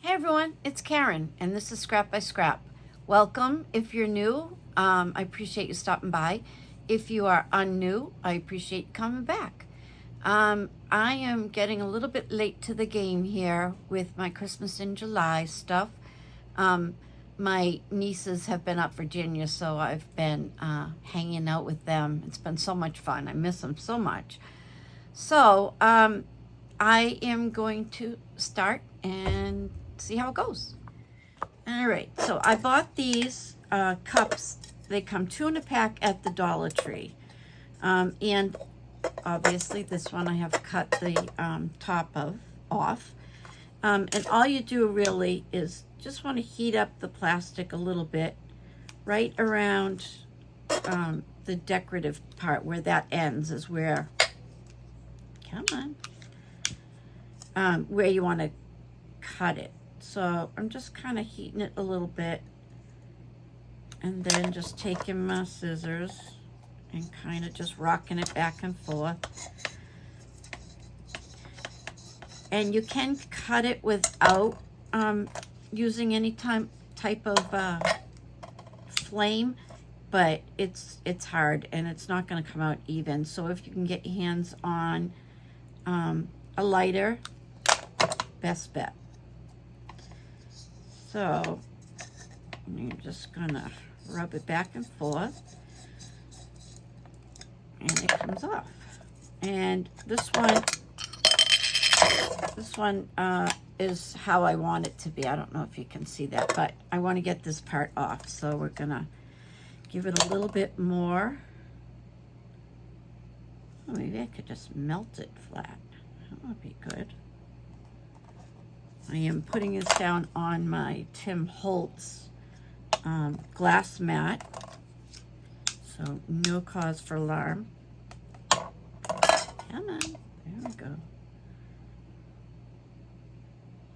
Hey everyone, it's Karen, and this is Scrap by Scrap. Welcome if you're new. I appreciate you stopping by. If you are unnew, I appreciate you coming back. I am getting a little bit late to the game here with my Christmas in July stuff. My nieces have been up Virginia, so I've been hanging out with them. It's been so much fun. I miss them so much. So I am going to start and see how it goes. All right, so I bought these cups. They come 2 in a pack at the Dollar Tree. And obviously this one I have cut the top off. And all you do really is just want to heat up the plastic a little bit right around the decorative part where that ends is where, come on, where you want to cut it. So I'm just kind of heating it a little bit and then just taking my scissors and kind of just rocking it back and forth. And you can cut it without using any type of flame, but it's hard and it's not going to come out even. So if you can get your hands on a lighter, best bet. So you're just gonna rub it back and forth and it comes off. And this one is how I want it to be. I don't know if you can see that, but I want to get this part off. So we're gonna give it a little bit more. Oh, maybe I could just melt it flat. That would be good. I am putting this down on my Tim Holtz glass mat, so no cause for alarm. Come on, there we go.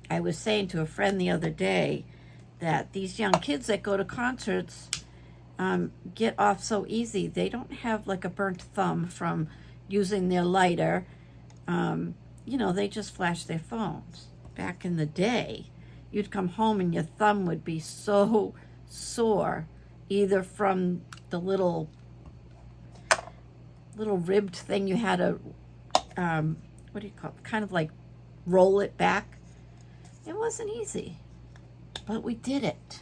I was saying to a friend the other day that these young kids that go to concerts get off so easy. They don't have like a burnt thumb from using their lighter. You know, they just flash their phones. Back in the day, you'd come home and your thumb would be so sore, either from the little ribbed thing you had to, what do you call it? Kind of like roll it back. It wasn't easy, but we did it.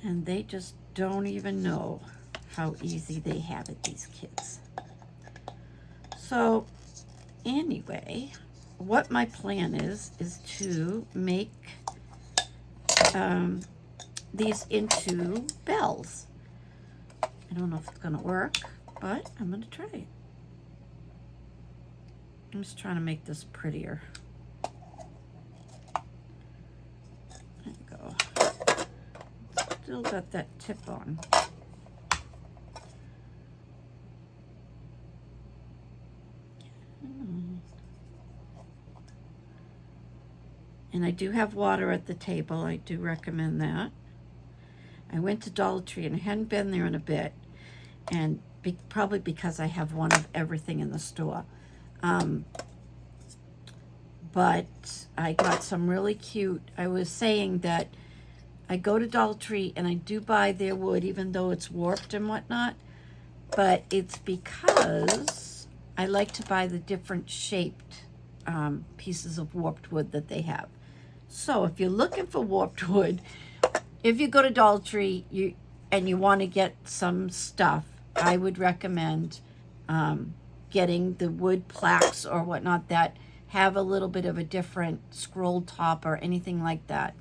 And they just don't even know how easy they have it, these kids. So anyway, what my plan is to make these into bells. I don't know if it's going to work, but I'm going to try it. I'm just trying to make this prettier. There you go. Still got that tip on. And I do have water at the table. I do recommend that. I went to Dollar Tree and I hadn't been there in a bit. And probably because I have one of everything in the store. But I got some really cute. I was saying that I go to Dollar Tree and I do buy their wood, even though it's warped and whatnot. But it's because I like to buy the different shaped pieces of warped wood that they have. So if you're looking for warped wood, if you go to Dollar Tree and you want to get some stuff, I would recommend getting the wood plaques or whatnot that have a little bit of a different scroll top or anything like that.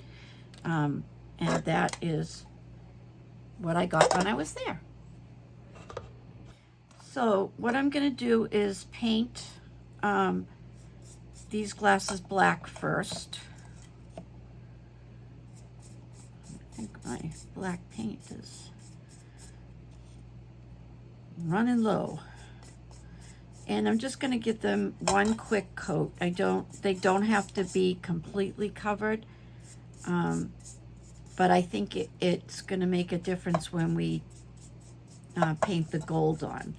And that is what I got when I was there. So what I'm going to do is paint these glasses black first. I think my black paint is running low. And I'm just going to give them one quick coat. They don't have to be completely covered. But I think it's going to make a difference when we paint the gold on.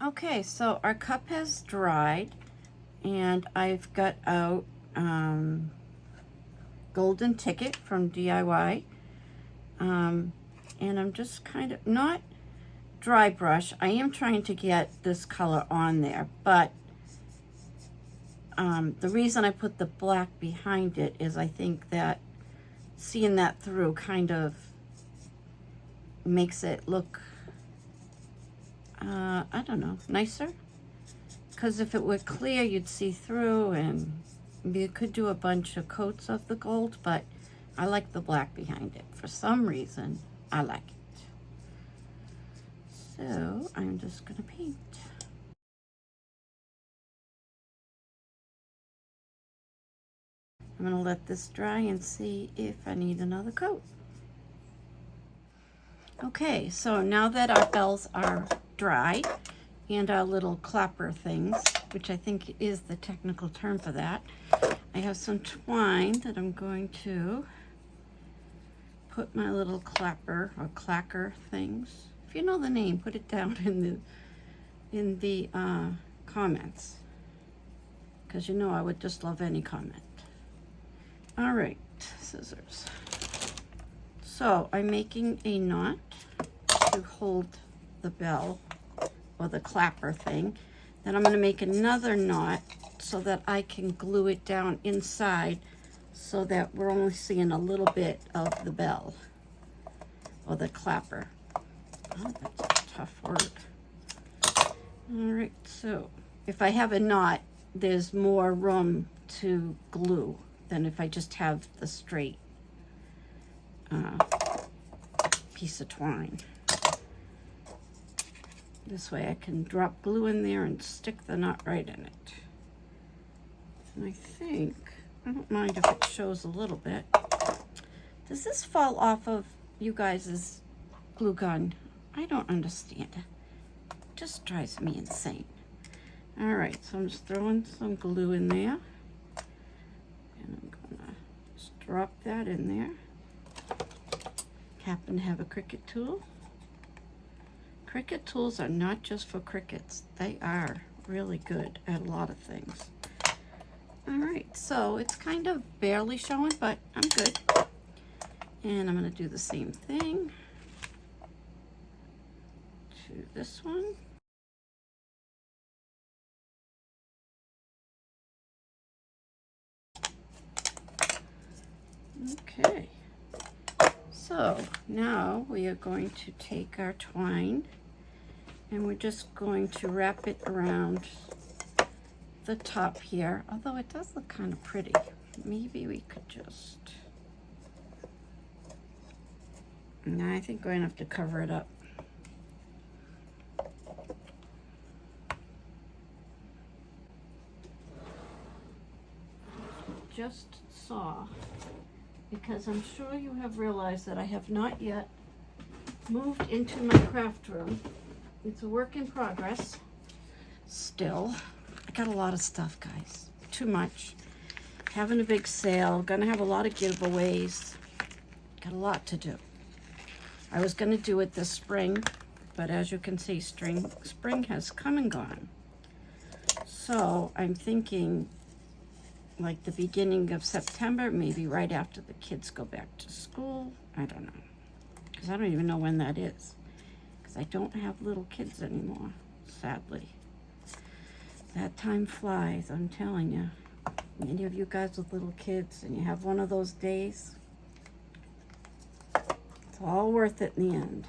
Okay, so our cup has dried, and I've got out Golden Ticket from DIY, and I'm just kind of, not dry brush, I am trying to get this color on there, but the reason I put the black behind it is I think that seeing that through kind of makes it look, I don't know, nicer. Because if it were clear, you'd see through, and you could do a bunch of coats of the gold, but I like the black behind it. For some reason, I like it. So I'm just gonna paint. I'm gonna let this dry and see if I need another coat. Okay, so now that our bells are dry, and our little clapper things, which I think is the technical term for that, I have some twine that I'm going to put my little clapper or clacker things. If you know the name, put it down in the comments, because you know I would just love any comment. All right, scissors. So I'm making a knot to hold the bell or the clapper thing. Then I'm going to make another knot so that I can glue it down inside, so that we're only seeing a little bit of the bell or the clapper. Oh, that's a tough word. All right, so if I have a knot, there's more room to glue than if I just have the straight piece of twine. This way I can drop glue in there and stick the knot right in it. And I think, I don't mind if it shows a little bit. Does this fall off of you guys' glue gun? I don't understand it. It just drives me insane. All right, so I'm just throwing some glue in there. And I'm gonna just drop that in there. Happen to have a Cricut tool. Cricut tools are not just for Cricuts. They are really good at a lot of things. All right, so it's kind of barely showing, but I'm good. And I'm gonna do the same thing to this one. Okay, so now we are going to take our twine and we're just going to wrap it around the top here, although it does look kind of pretty. Maybe we could just, no, I think we're gonna have to cover it up. Just saw, because I'm sure you have realized that I have not yet moved into my craft room. It's a work in progress still. I got a lot of stuff, guys. Too much. Having a big sale, gonna have a lot of giveaways. Got a lot to do. I was gonna do it this spring, but as you can see, spring has come and gone. So I'm thinking like the beginning of September, maybe right after the kids go back to school. I don't know, because I don't even know when that is, because I don't have little kids anymore, sadly. That time flies, I'm telling you. Any of you guys with little kids and you have one of those days, it's all worth it in the end.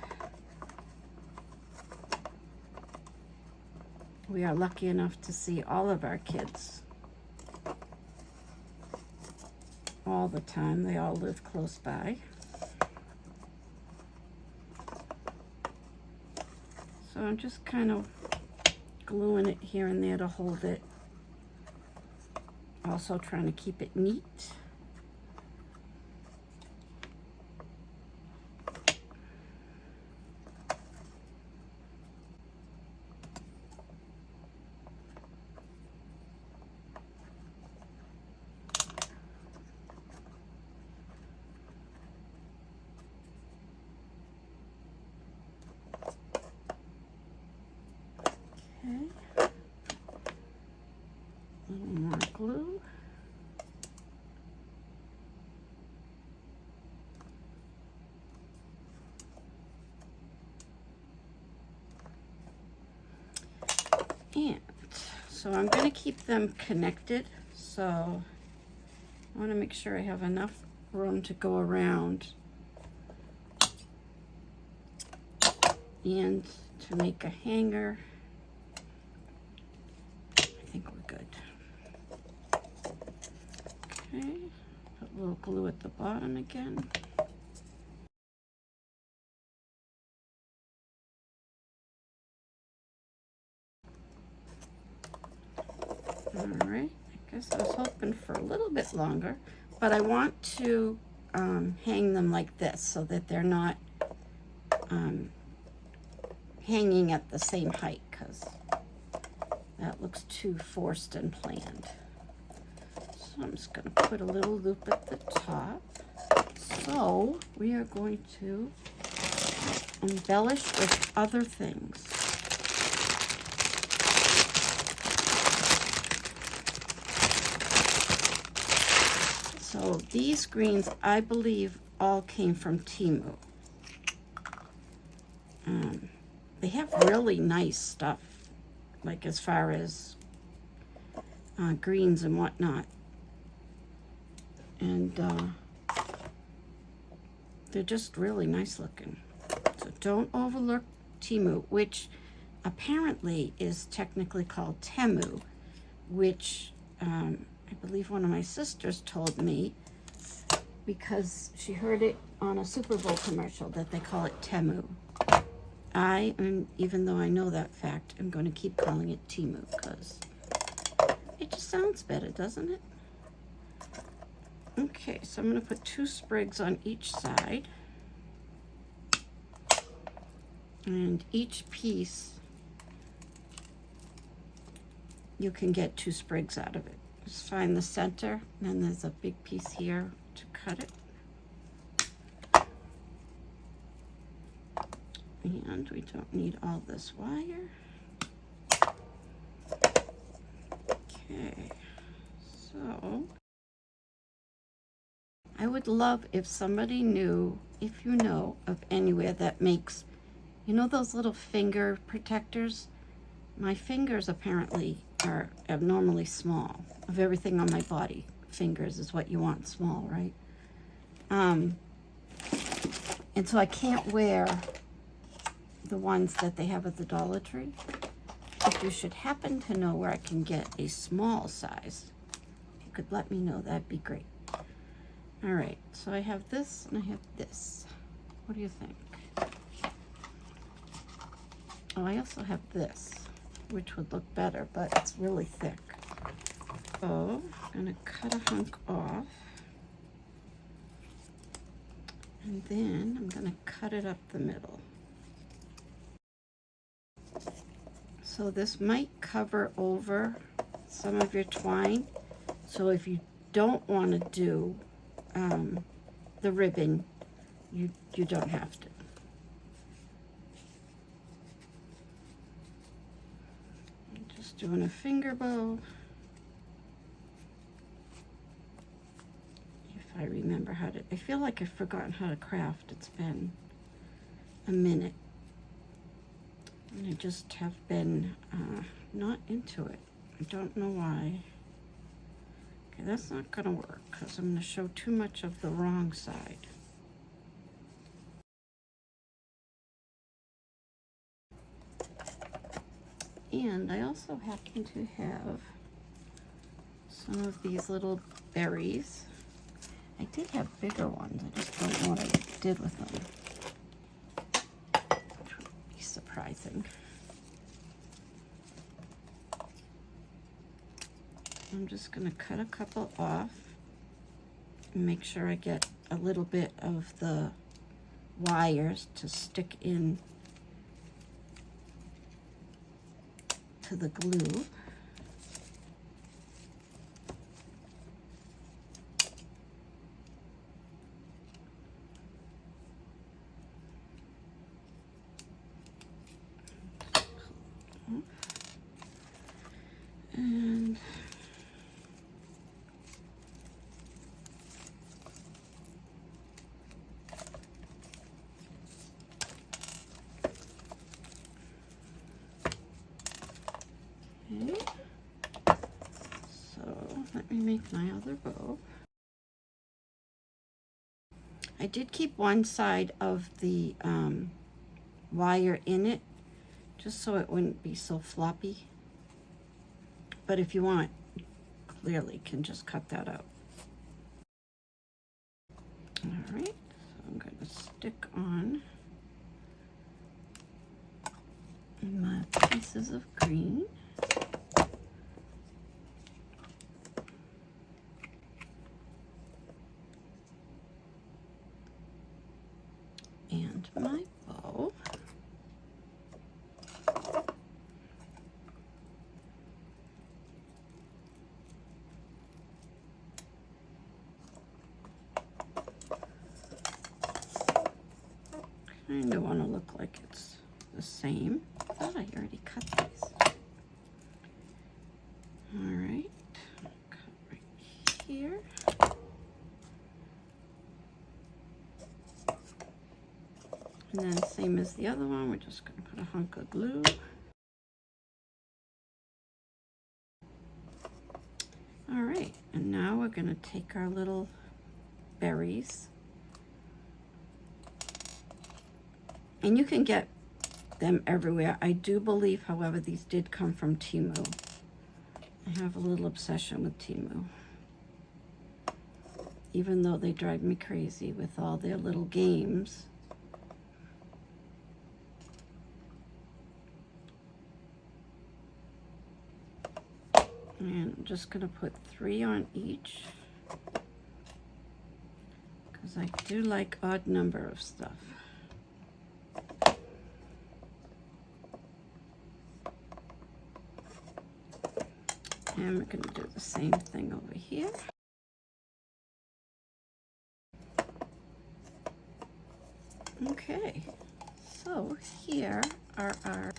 We are lucky enough to see all of our kids all the time. They all live close by. So I'm just kind of gluing it here and there to hold it. Also trying to keep it neat. So I'm going to keep them connected. So I want to make sure I have enough room to go around and to make a hanger. I think we're good. Okay, put a little glue at the bottom again. All right, I guess I was hoping for a little bit longer, but I want to hang them like this so that they're not hanging at the same height, because that looks too forced and planned. So I'm just going to put a little loop at the top. So we are going to embellish with other things. So these greens, I believe, all came from Temu. They have really nice stuff, like as far as greens and whatnot. And they're just really nice looking. So don't overlook Temu, which apparently is technically called Temu, which I believe one of my sisters told me because she heard it on a Super Bowl commercial that they call it Temu. I am, even though I know that fact, I'm going to keep calling it Temu because it just sounds better, doesn't it? Okay, so I'm going to put 2 sprigs on each side. And each piece, you can get 2 sprigs out of it. Just find the center, and then there's a big piece here to cut it. And we don't need all this wire. Okay, so I would love if somebody knew, if you know of anywhere that makes, you know those little finger protectors? My fingers apparently are abnormally small. Of everything on my body, fingers is what you want small, right? And so I can't wear the ones that they have at the Dollar Tree. If you should happen to know where I can get a small size, if you could let me know, that'd be great. All right, so I have this and I have this. What do you think? Oh, I also have this, which would look better, but it's really thick. So I'm gonna cut a hunk off. And then I'm gonna cut it up the middle. So this might cover over some of your twine. So if you don't want to do the ribbon, you don't have to. I'm just doing a finger bow. If I remember how to, I feel like I've forgotten how to craft. It's been a minute. And I just have been not into it. I don't know why. Okay, that's not gonna work because I'm gonna show too much of the wrong side. And I also happen to have some of these little berries. I did have bigger ones. I just don't know what I did with them. Surprising. I'm just going to cut a couple off and make sure I get a little bit of the wires to stick in to the glue. And okay. me make my other bow. I did keep one side of the wire in it, just so it wouldn't be so floppy. But if you want, clearly can just cut that out. All right, so I'm going to stick on my pieces of green. And my bow. Kind of want to look like it's the same. I thought I already cut these. All right, cut right here. And then same as the other one, we're just going to put a hunk of glue. All right, and now we're going to take our little berries. And you can get them everywhere. I do believe, however, these did come from Temu. I have a little obsession with Temu. Even though they drive me crazy with all their little games. And I'm just going to put 3 on each, because I do like odd number of stuff. And we're going to do the same thing over here. Okay, so here are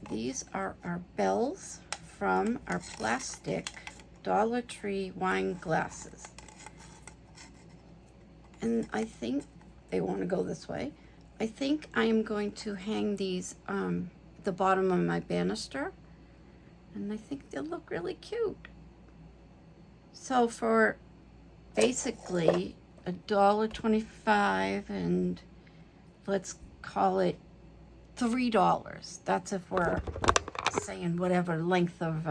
these are our bells from our plastic Dollar Tree wine glasses. And I think they want to go this way. I think I am going to hang these at the bottom of my banister. And I think they'll look really cute. So for basically $1.25, and let's call it $3. That's if we're saying whatever length of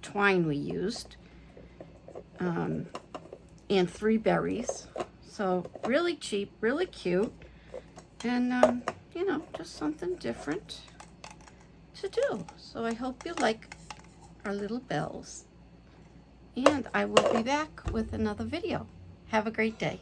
twine we used. And 3 berries. So really cheap, really cute. And, you know, just something different to do. So I hope you like our little bells. And I will be back with another video. Have a great day.